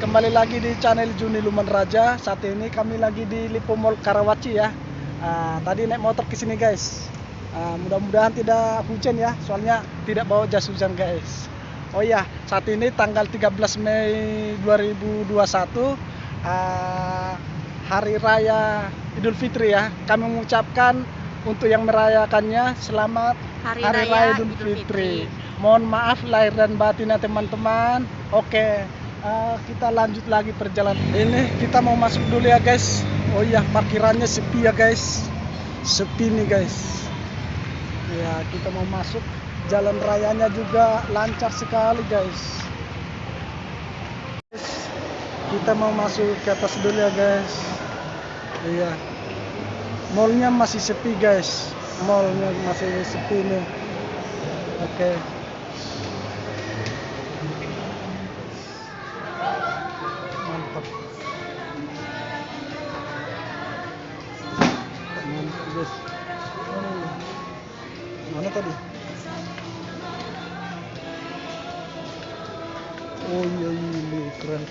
kembali lagi di channel Juni Luman Raja. Saat ini kami lagi di Lipo Mall Karawaci ya. Tadi naik motor ke sini guys. Mudah-mudahan tidak hujan ya, soalnya tidak bawa jas hujan guys. Oh iya, saat ini tanggal 13 Mei 2021, Hari Raya Idul Fitri ya. Kami mengucapkan untuk yang merayakannya selamat Hari Raya Idul Fitri. Mohon maaf lahir dan batinnya teman-teman. Oke, kita lanjut lagi perjalanan. Ini kita mau masuk dulu ya guys. Oh iya, parkirannya sepi ya guys. Sepi nih guys. Ya, kita mau masuk. Jalan rayanya juga lancar sekali guys. Kita mau masuk ke atas dulu ya guys. Iya. Mallnya masih sepi guys. Mallnya masih sepi nih. Oke. Mantap. Mantap guys. Mana tadi? Oh iya ini keren.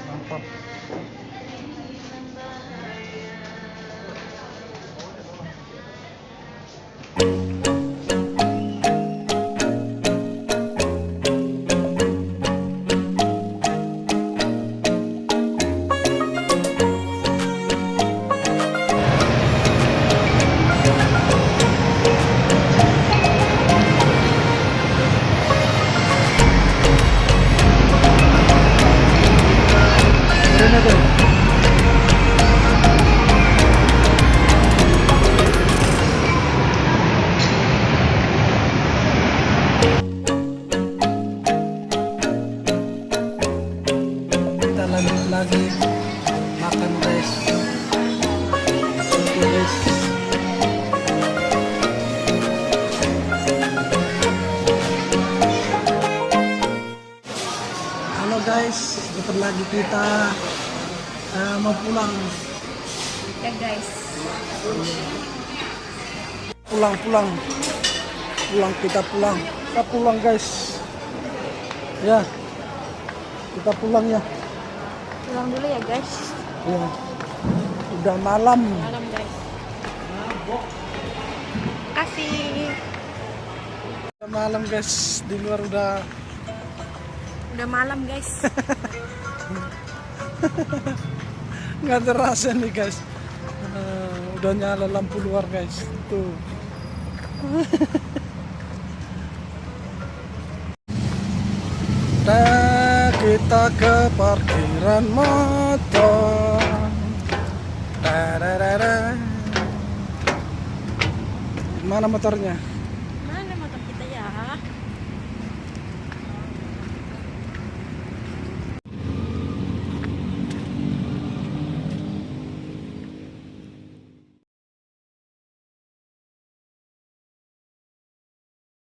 Mantap. Kita lanjut lagi makan guys. Oke guys. Halo guys, sebentar lagi kita mau pulang. Ya guys. Pulang kita pulang guys. Ya, kita pulang ya. Pulang dulu ya guys. Ya, udah malam. Malam guys. Kasih. Udah malam guys, di luar udah malam guys. nggak terasa nih guys. Udah nyala lampu luar guys. Tuh. Nah, kita ke parkiran motor. Mana motornya?